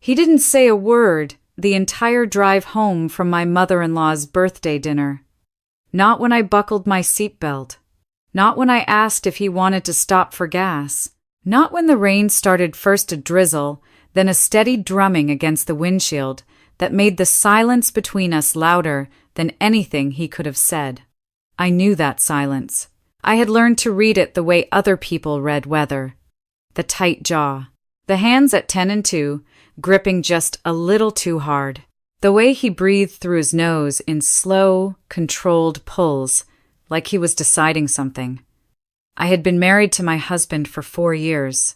He didn't say a word the entire drive home from my mother-in-law's birthday dinner. Not when I buckled my seatbelt. Not when I asked if he wanted to stop for gas. Not when the rain started first to drizzle, then a steady drumming against the windshield that made the silence between us louder than anything he could have said. I knew that silence. I had learned to read it the way other people read weather. The tight jaw. The hands at 10 and 2, gripping just a little too hard. The way he breathed through his nose in slow, controlled pulls, like he was deciding something. I had been married to my husband for 4 years.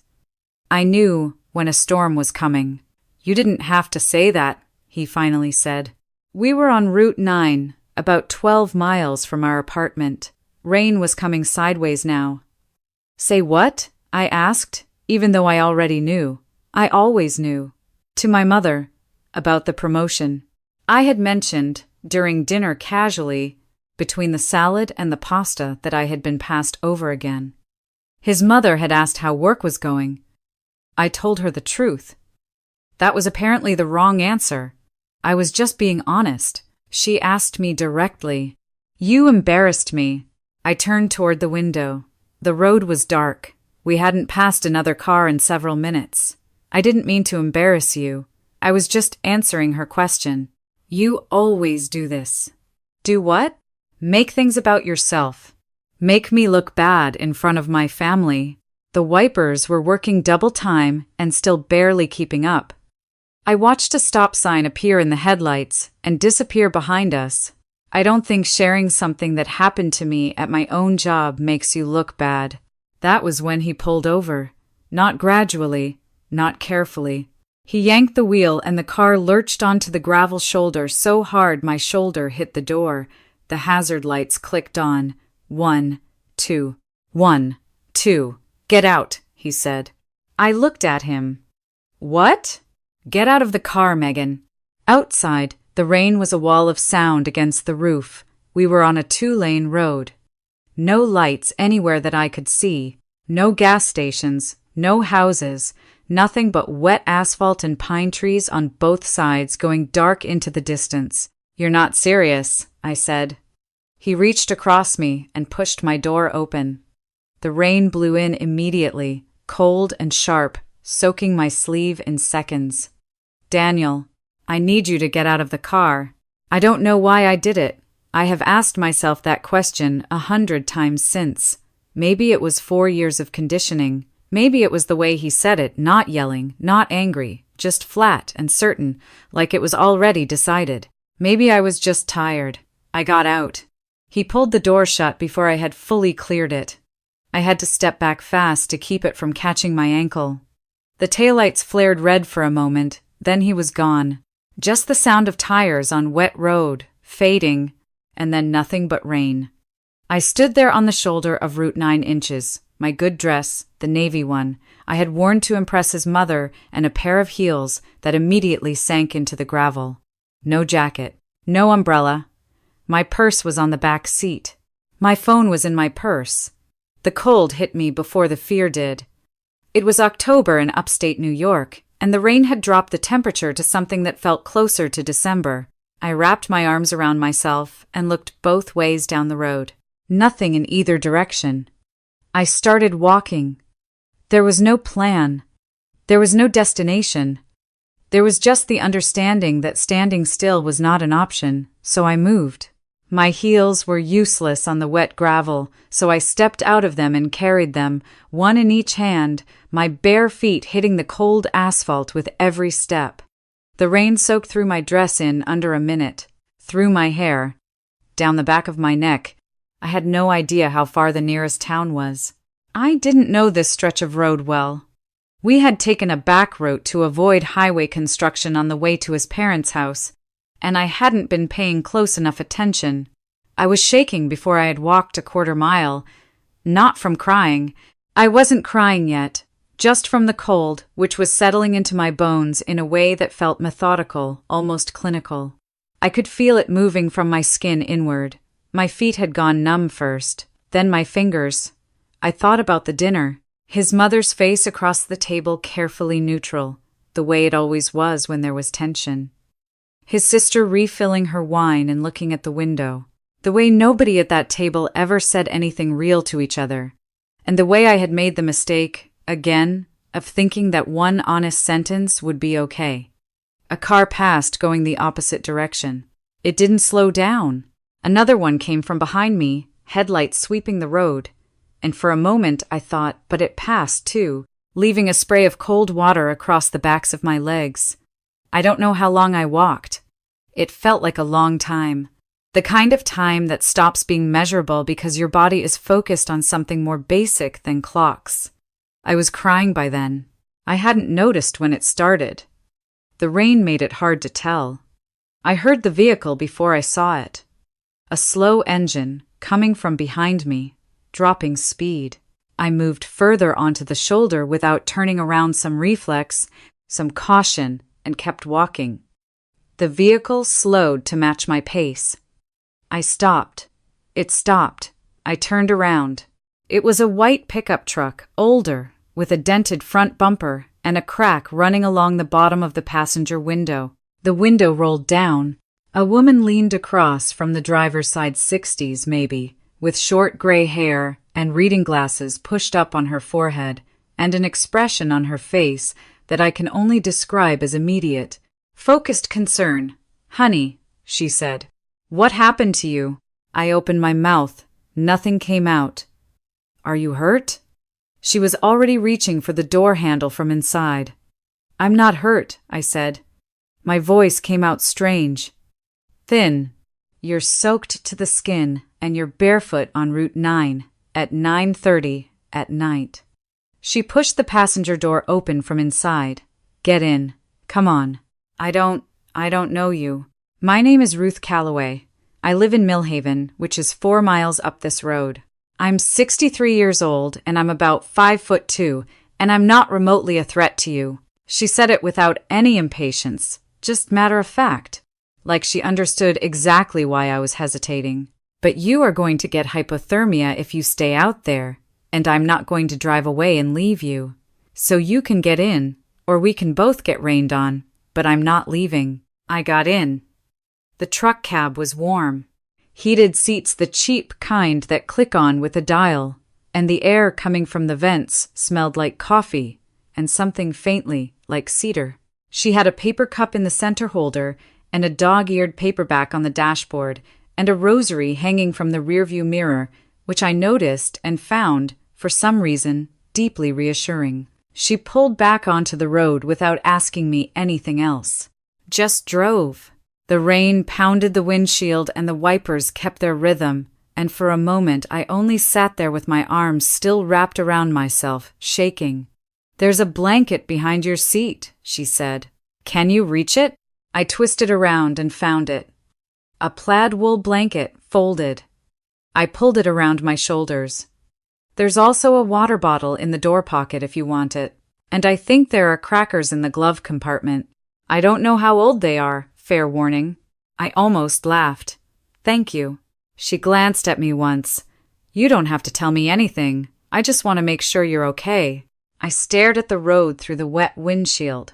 I knew when a storm was coming. You didn't have to say that, he finally said. We were on Route 9, about 12 miles from our apartment. Rain was coming sideways now. Say what? I asked, even though I already knew. I always knew. To my mother, about the promotion. I had mentioned, during dinner casually, between the salad and the pasta that I had been passed over again. His mother had asked how work was going. I told her the truth. That was apparently the wrong answer. I was just being honest. She asked me directly. You embarrassed me. I turned toward the window. The road was dark. We hadn't passed another car in several minutes. I didn't mean to embarrass you. I was just answering her question. You always do this. Do what? Make things about yourself. Make me look bad in front of my family. The wipers were working double time and still barely keeping up. I watched a stop sign appear in the headlights and disappear behind us. I don't think sharing something that happened to me at my own job makes you look bad. That was when he pulled over. Not gradually, not carefully. He yanked the wheel and the car lurched onto the gravel shoulder so hard my shoulder hit the door. The hazard lights clicked on. 1, 2. 1, 2. Get out, he said. I looked at him. What? Get out of the car, Megan. Outside, the rain was a wall of sound against the roof. We were on a 2-lane road. No lights anywhere that I could see. No gas stations, no houses, nothing but wet asphalt and pine trees on both sides going dark into the distance. You're not serious, I said. He reached across me and pushed my door open. The rain blew in immediately, cold and sharp, soaking my sleeve in seconds. Daniel, I need you to get out of the car. I don't know why I did it. I have asked myself that question 100 times since. Maybe it was 4 years of conditioning. Maybe it was the way he said it, not yelling, not angry, just flat and certain, like it was already decided. Maybe I was just tired. I got out. He pulled the door shut before I had fully cleared it. I had to step back fast to keep it from catching my ankle. The taillights flared red for a moment, then he was gone. Just the sound of tires on wet road, fading, and then nothing but rain. I stood there on the shoulder of Route 9 inches, my good dress, the navy one, I had worn to impress his mother, and a pair of heels that immediately sank into the gravel. No jacket, no umbrella. My purse was on the back seat. My phone was in my purse. The cold hit me before the fear did. It was October in upstate New York, and the rain had dropped the temperature to something that felt closer to December. I wrapped my arms around myself and looked both ways down the road. Nothing in either direction. I started walking. There was no plan. There was no destination. There was just the understanding that standing still was not an option, so I moved. My heels were useless on the wet gravel, so I stepped out of them and carried them, one in each hand, my bare feet hitting the cold asphalt with every step. The rain soaked through my dress in under a minute, through my hair, down the back of my neck. I had no idea how far the nearest town was. I didn't know this stretch of road well. We had taken a back route to avoid highway construction on the way to his parents' house, and I hadn't been paying close enough attention. I was shaking before I had walked a quarter mile. Not from crying. I wasn't crying yet, just from the cold, which was settling into my bones in a way that felt methodical, almost clinical. I could feel it moving from my skin inward. My feet had gone numb first, then my fingers. I thought about the dinner. His mother's face across the table carefully neutral. the way it always was when there was tension. His sister refilling her wine and looking at the window. The way nobody at that table ever said anything real to each other. And the way I had made the mistake, again, of thinking that one honest sentence would be okay. A car passed going the opposite direction. It didn't slow down. Another one came from behind me, headlights sweeping the road. And for a moment I thought, but it passed too, leaving a spray of cold water across the backs of my legs. I don't know how long I walked. It felt like a long time. The kind of time that stops being measurable because your body is focused on something more basic than clocks. I was crying by then. I hadn't noticed when it started. The rain made it hard to tell. I heard the vehicle before I saw it. A slow engine, coming from behind me, dropping speed. I moved further onto the shoulder without turning around, some reflex, some caution, and kept walking. The vehicle slowed to match my pace. I stopped. It stopped. I turned around. It was a white pickup truck, older, with a dented front bumper and a crack running along the bottom of the passenger window. The window rolled down. A woman leaned across from the driver's side, 60s maybe, with short gray hair and reading glasses pushed up on her forehead, and an expression on her face that I can only describe as immediate, focused concern. "Honey," she said. "What happened to you?" I opened my mouth. Nothing came out. "Are you hurt?" She was already reaching for the door handle from inside. "I'm not hurt," I said. My voice came out strange. Thin. "You're soaked to the skin, and you're barefoot on Route 9, at 9:30 at night." She pushed the passenger door open from inside. "Get in. Come on." I don't know you." "My name is Ruth Calloway. I live in Millhaven, which is 4 miles up this road. I'm 63 years old, and I'm about 5'2", and I'm not remotely a threat to you." She said it without any impatience, just matter of fact, like she understood exactly why I was hesitating. "But you are going to get hypothermia if you stay out there, and I'm not going to drive away and leave you. So you can get in, or we can both get rained on, but I'm not leaving." I got in. The truck cab was warm. Heated seats, the cheap kind that click on with a dial, and the air coming from the vents smelled like coffee and something faintly like cedar. She had a paper cup in the center holder and a dog-eared paperback on the dashboard and a rosary hanging from the rearview mirror, which I noticed and found, for some reason, deeply reassuring. She pulled back onto the road without asking me anything else. Just drove. The rain pounded the windshield and the wipers kept their rhythm, and for a moment I only sat there with my arms still wrapped around myself, shaking. "There's a blanket behind your seat," she said. "Can you reach it?" I twisted around and found it. A plaid wool blanket, folded. I pulled it around my shoulders. "There's also a water bottle in the door pocket if you want it, and I think there are crackers in the glove compartment. I don't know how old they are, fair warning." I almost laughed. "Thank you." She glanced at me once. "You don't have to tell me anything. I just want to make sure you're okay." I stared at the road through the wet windshield.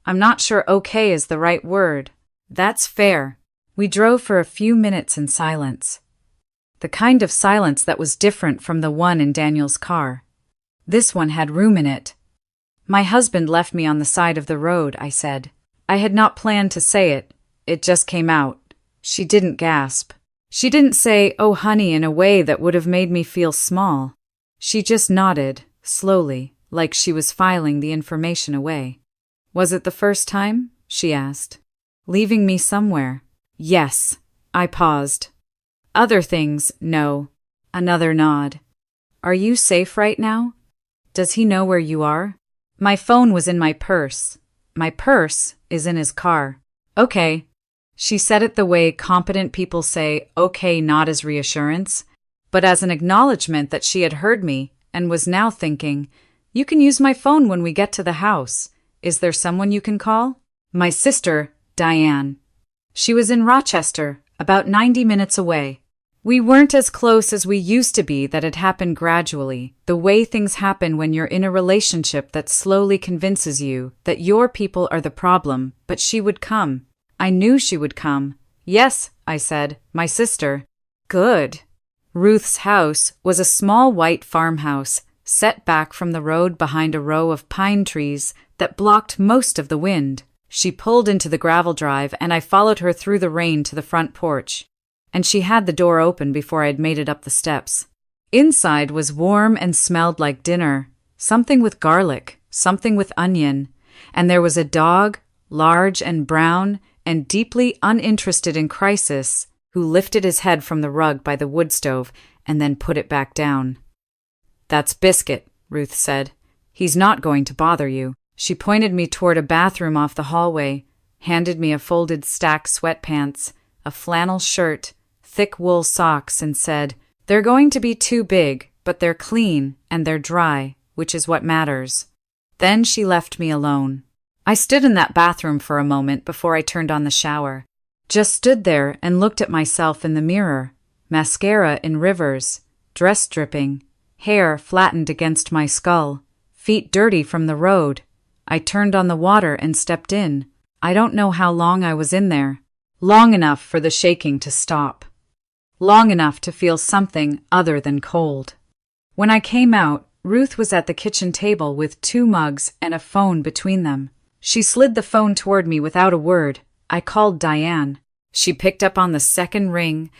I'm not sure okay is the right word. That's fair. We drove for a few minutes in silence. The kind of silence that was different from the one in Daniel's car. This one had room in it. "My husband left me on the side of the road," I said. I had not planned to say it. It just came out. She didn't gasp. She didn't say, "Oh, honey," in a way that would have made me feel small. She just nodded, slowly, like she was filing the information away. "Was it the first time?" she asked. "Leaving me somewhere?" "Yes." I paused. "Other things, no." Another nod. "Are you safe right now? Does he know where you are?" My phone was in my purse. My purse is in his car. "Okay." She said it the way competent people say okay, not as reassurance, but as an acknowledgement that she had heard me and was now thinking, "You can use my phone when we get to the house. Is there someone you can call?" "My sister, Diane." She was in Rochester, about 90 minutes away. We weren't as close as we used to be. That had happened gradually, the way things happen when you're in a relationship that slowly convinces you that your people are the problem, but she would come. I knew she would come. Yes, I said, my sister. Good. Ruth's house was a small white farmhouse, set back from the road behind a row of pine trees that blocked most of the wind. She pulled into the gravel drive and I followed her through the rain to the front porch. And she had the door open before I'd made it up the steps. Inside was warm and smelled like dinner, something with garlic, something with onion, and there was a dog, large and brown and deeply uninterested in crisis, who lifted his head from the rug by the wood stove and then put it back down. That's Biscuit, Ruth said. He's not going to bother you. She pointed me toward a bathroom off the hallway, handed me a folded stack sweatpants, a flannel shirt, thick wool socks, and said, "They're going to be too big, but they're clean and they're dry, which is what matters." Then she left me alone. I stood in that bathroom for a moment before I turned on the shower. Just stood there and looked at myself in the mirror, mascara in rivers, dress dripping, hair flattened against my skull, feet dirty from the road. I turned on the water and stepped in. I don't know how long I was in there. Long enough for the shaking to stop. Long enough to feel something other than cold. When I came out, Ruth was at the kitchen table with 2 mugs and a phone between them. She slid the phone toward me without a word. I called Diane. She picked up on the second ring,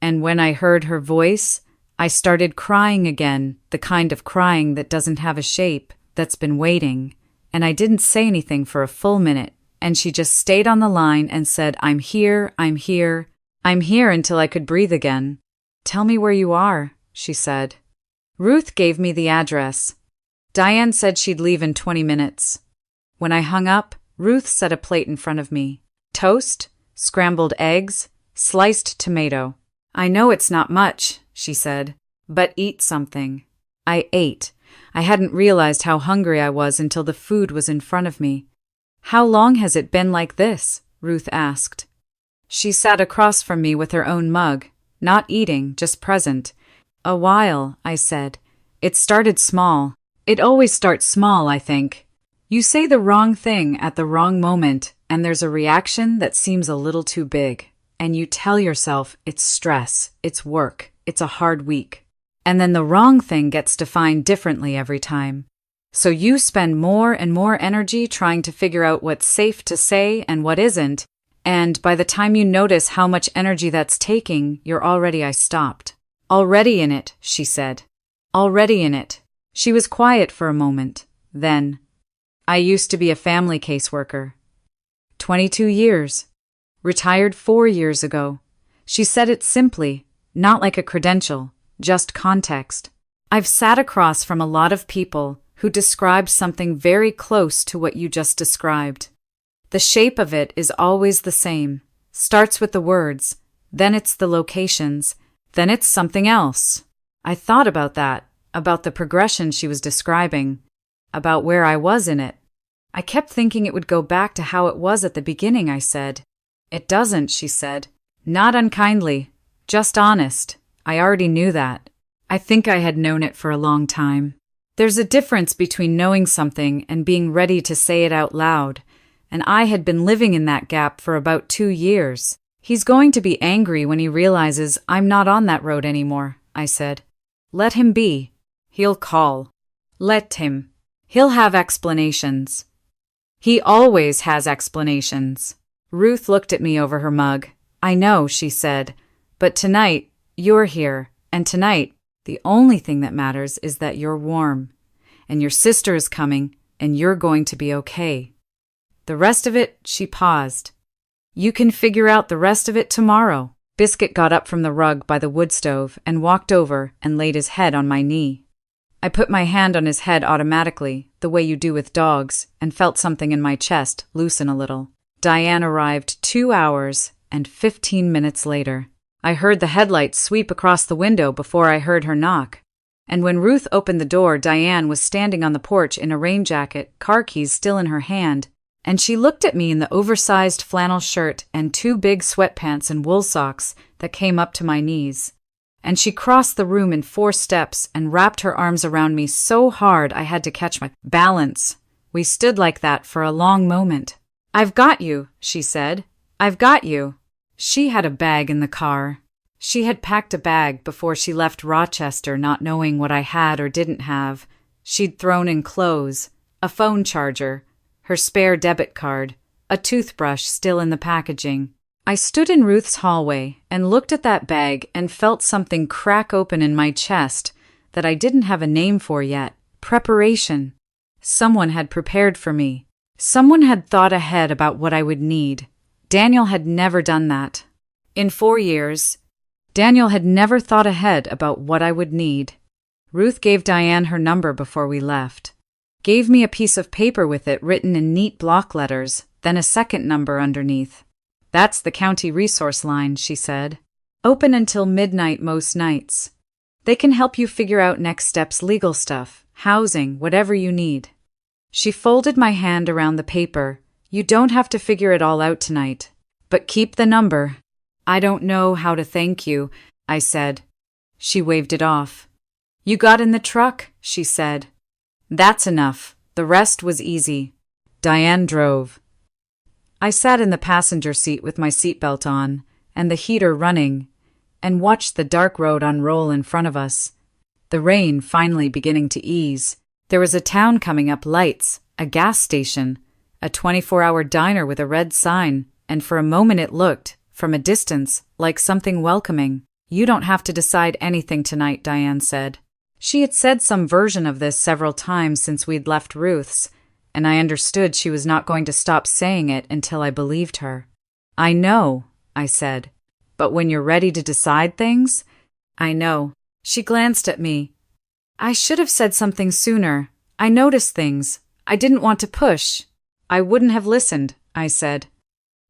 and when I heard her voice, I started crying again, the kind of crying that doesn't have a shape, that's been waiting. And I didn't say anything for a full minute, and she just stayed on the line and said, I'm here, I'm here, I'm here until I could breathe again. Tell me where you are, she said. Ruth gave me the address. Diane said she'd leave in 20 minutes. When I hung up, Ruth set a plate in front of me. Toast, scrambled eggs, sliced tomato. I know it's not much, she said, but eat something. I ate. I hadn't realized how hungry I was until the food was in front of me. How long has it been like this? Ruth asked. She sat across from me with her own mug, not eating, just present. A while, I said. It started small. It always starts small, I think. You say the wrong thing at the wrong moment, and there's a reaction that seems a little too big. And you tell yourself it's stress, it's work, it's a hard week. And then the wrong thing gets defined differently every time. So you spend more and more energy trying to figure out what's safe to say and what isn't, and by the time you notice how much energy that's taking, you're already. I stopped. Already in it, she said. Already in it. She was quiet for a moment. Then, I used to be a family caseworker. 22 years. Retired 4 years ago. She said it simply, not like a credential, just context. I've sat across from a lot of people who described something very close to what you just described. The shape of it is always the same. Starts with the words, then it's the locations, then it's something else. I thought about that, about the progression she was describing, about where I was in it. I kept thinking it would go back to how it was at the beginning, I said. It doesn't, she said. Not unkindly, just honest. I already knew that. I think I had known it for a long time. There's a difference between knowing something and being ready to say it out loud, and I had been living in that gap for about 2 years. He's going to be angry when he realizes I'm not on that road anymore, I said. Let him be. He'll call. Let him. He'll have explanations. He always has explanations. Ruth looked at me over her mug. I know, she said, but tonight, you're here, and tonight, the only thing that matters is that you're warm, and your sister is coming, and you're going to be okay. The rest of it, she paused. You can figure out the rest of it tomorrow. Biscuit got up from the rug by the wood stove and walked over and laid his head on my knee. I put my hand on his head automatically, the way you do with dogs, and felt something in my chest loosen a little. Diane arrived 2 hours and 15 minutes later. I heard the headlights sweep across the window before I heard her knock. And when Ruth opened the door, Diane was standing on the porch in a rain jacket, car keys still in her hand, and she looked at me in the oversized flannel shirt and 2 big sweatpants and wool socks that came up to my knees. and she crossed the room in 4 steps and wrapped her arms around me so hard I had to catch my balance. We stood like that for a long moment. "I've got you," she said. "I've got you." She had a bag in the car. She had packed a bag before she left Rochester, not knowing what I had or didn't have. She'd thrown in clothes, a phone charger, her spare debit card, a toothbrush still in the packaging. I stood in Ruth's hallway and looked at that bag and felt something crack open in my chest that I didn't have a name for yet. Preparation. Someone had prepared for me. Someone had thought ahead about what I would need. Daniel had never done that. In 4 years, Daniel had never thought ahead about what I would need. Ruth gave Diane her number before we left. Gave me a piece of paper with it written in neat block letters, then a second number underneath. "That's the county resource line," she said. "Open until midnight most nights. They can help you figure out next steps, legal stuff, housing, whatever you need." She folded my hand around the paper. "You don't have to figure it all out tonight, but keep the number." "I don't know how to thank you," I said. She waved it off. "You got in the truck," she said. "That's enough. The rest was easy." Diane drove. I sat in the passenger seat with my seatbelt on and the heater running and watched the dark road unroll in front of us. The rain finally beginning to ease. There was a town coming up, lights, a gas station, a 24-hour diner with a red sign, and for a moment it looked, from a distance, like something welcoming. "You don't have to decide anything tonight," Diane said. She had said some version of this several times since we'd left Ruth's, and I understood she was not going to stop saying it until I believed her. "I know," I said. "But when you're ready to decide things?" "I know." She glanced at me. "I should have said something sooner. I noticed things. I didn't want to push." "I wouldn't have listened," I said.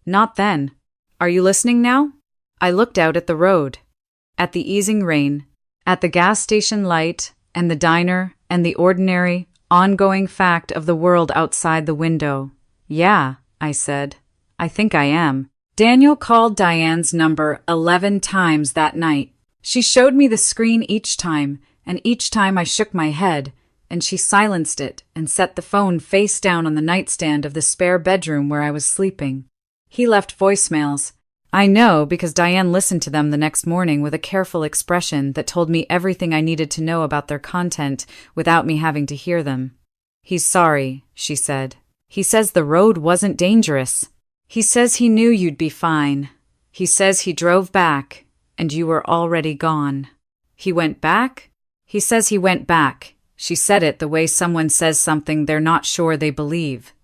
"Not then. Are you listening now?" I looked out at the road, at the easing rain, at the gas station light and the diner and the ordinary, ongoing fact of the world outside the window. "Yeah," I said. "I think I am." Daniel called Diane's number 11 times that night. She showed me the screen each time, and each time I shook my head, and she silenced it and set the phone face down on the nightstand of the spare bedroom where I was sleeping. He left voicemails. I know because Diane listened to them the next morning with a careful expression that told me everything I needed to know about their content without me having to hear them. "He's sorry," she said. "He says the road wasn't dangerous. He says he knew you'd be fine. He says he drove back, and you were already gone." "He went back?" "He says he went back." She said it the way someone says something they're not sure they believe.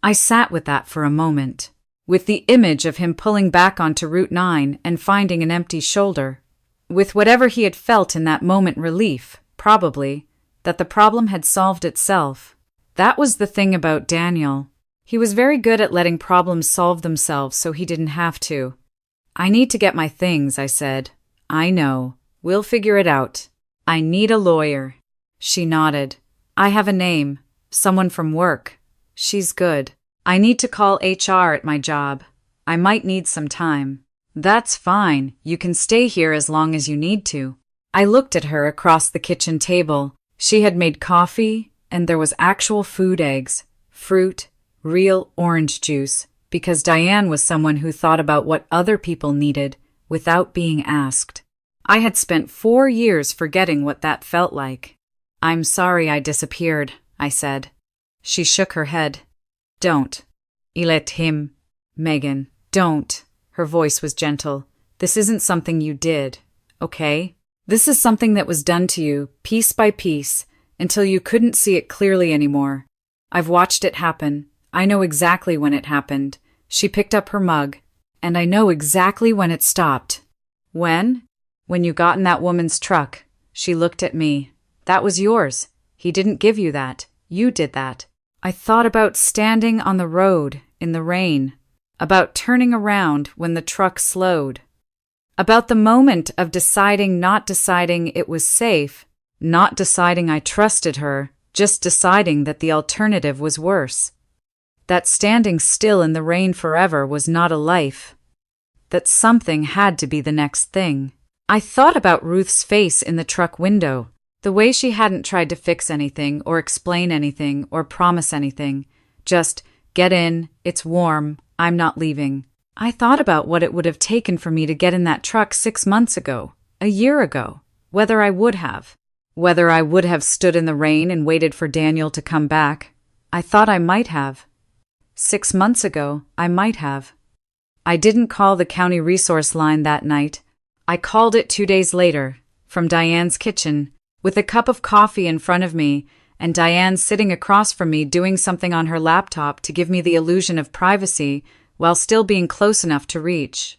I sat with that for a moment, with the image of him pulling back onto Route 9 and finding an empty shoulder, with whatever he had felt in that moment, relief, probably, that the problem had solved itself. That was the thing about Daniel. He was very good at letting problems solve themselves so he didn't have to. "I need to get my things," I said. "I know. We'll figure it out. I need a lawyer." She nodded. "I have a name. Someone from work. She's good. I need to call HR at my job. I might need some time." "That's fine. You can stay here as long as you need to." I looked at her across the kitchen table. She had made coffee, and there was actual food, eggs, fruit, real orange juice, because Diane was someone who thought about what other people needed without being asked. I had spent 4 years forgetting what that felt like. "I'm sorry I disappeared," I said. She shook her head. "Don't. Let him. Megan, don't." Her voice was gentle. "This isn't something you did, okay? This is something that was done to you, piece by piece, until you couldn't see it clearly anymore. I've watched it happen. I know exactly when it happened." She picked up her mug. "And I know exactly when it stopped." "When?" "When you got in that woman's truck." She looked at me. "That was yours. He didn't give you that. You did that." I thought about standing on the road in the rain, about turning around when the truck slowed, about the moment of deciding, not deciding it was safe, not deciding I trusted her, just deciding that the alternative was worse. That standing still in the rain forever was not a life. That something had to be the next thing. I thought about Ruth's face in the truck window, the way she hadn't tried to fix anything or explain anything or promise anything. Just, get in, it's warm, I'm not leaving. I thought about what it would have taken for me to get in that truck 6 months ago, a year ago, whether I would have stood in the rain and waited for Daniel to come back. I thought I might have. 6 months ago, I might have. I didn't call the county resource line that night. I called it 2 days later, from Diane's kitchen, with a cup of coffee in front of me, and Diane sitting across from me doing something on her laptop to give me the illusion of privacy while still being close enough to reach.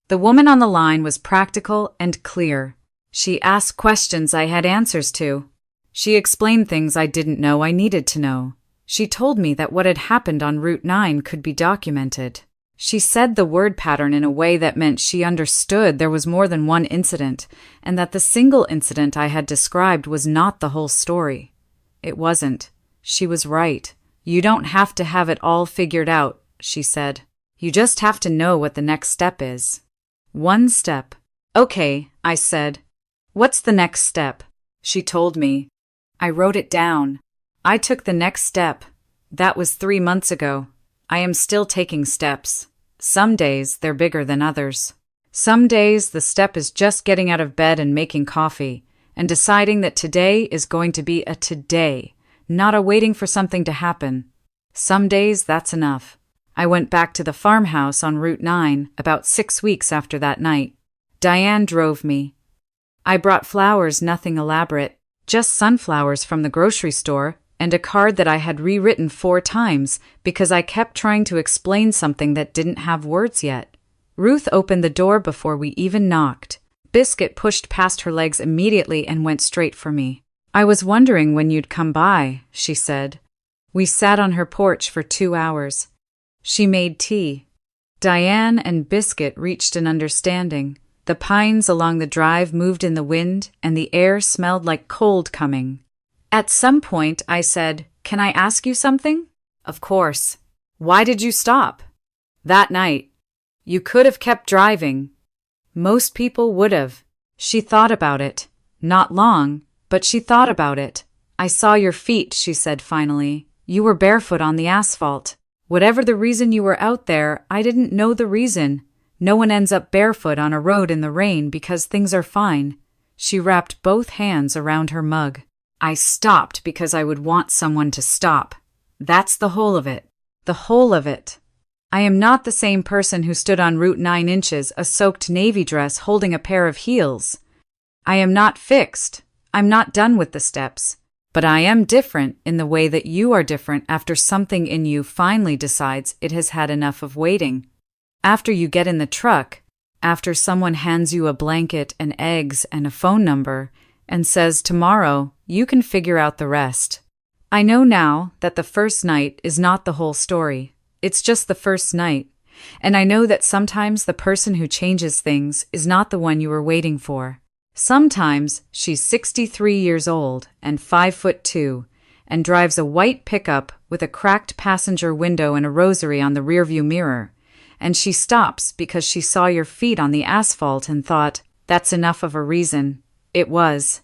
The woman on the line was practical and clear. She asked questions I had answers to. She explained things I didn't know I needed to know. She told me that what had happened on Route 9 could be documented. She said the word pattern in a way that meant she understood there was more than one incident, and that the single incident I had described was not the whole story. It wasn't. She was right. You don't have to have it all figured out, she said. You just have to know what the next step is. One step. Okay, I said. What's the next step? She told me. I wrote it down. I took the next step. That was 3 months ago. I am still taking steps. Some days they're bigger than others. Some days the step is just getting out of bed and making coffee, and deciding that today is going to be a today, not a waiting for something to happen. Some days that's enough. I went back to the farmhouse on Route 9 about 6 weeks after that night. Diane drove me. I brought flowers, nothing elaborate, just sunflowers from the grocery store, and a card that I had rewritten 4 times because I kept trying to explain something that didn't have words yet. Ruth opened the door before we even knocked. Biscuit pushed past her legs immediately and went straight for me. I was wondering when you'd come by, she said. We sat on her porch for 2 hours. She made tea. Diane and Biscuit reached an understanding. The pines along the drive moved in the wind, and the air smelled like cold coming. At some point, I said, "Can I ask you something?" "Of course." "Why did you stop?" "That night. You could have kept driving." "Most people would have." She thought about it. Not long, but she thought about it. "I saw your feet," she said finally. "You were barefoot on the asphalt. Whatever the reason you were out there, I didn't know the reason. No one ends up barefoot on a road in the rain because things are fine." She wrapped both hands around her mug. I stopped because I would want someone to stop. That's the whole of it. The whole of it. I am not the same person who stood on Route 9 inches, a soaked navy dress holding a pair of heels. I am not fixed. I'm not done with the steps. But I am different in the way that you are different after something in you finally decides it has had enough of waiting. After you get in the truck, after someone hands you a blanket and eggs and a phone number and says tomorrow you can figure out the rest. I know now that the first night is not the whole story. It's just the first night. And I know that sometimes the person who changes things is not the one you were waiting for. Sometimes she's 63 years old and 5'2" and drives a white pickup with a cracked passenger window and a rosary on the rearview mirror. And she stops because she saw your feet on the asphalt and thought, that's enough of a reason. It was.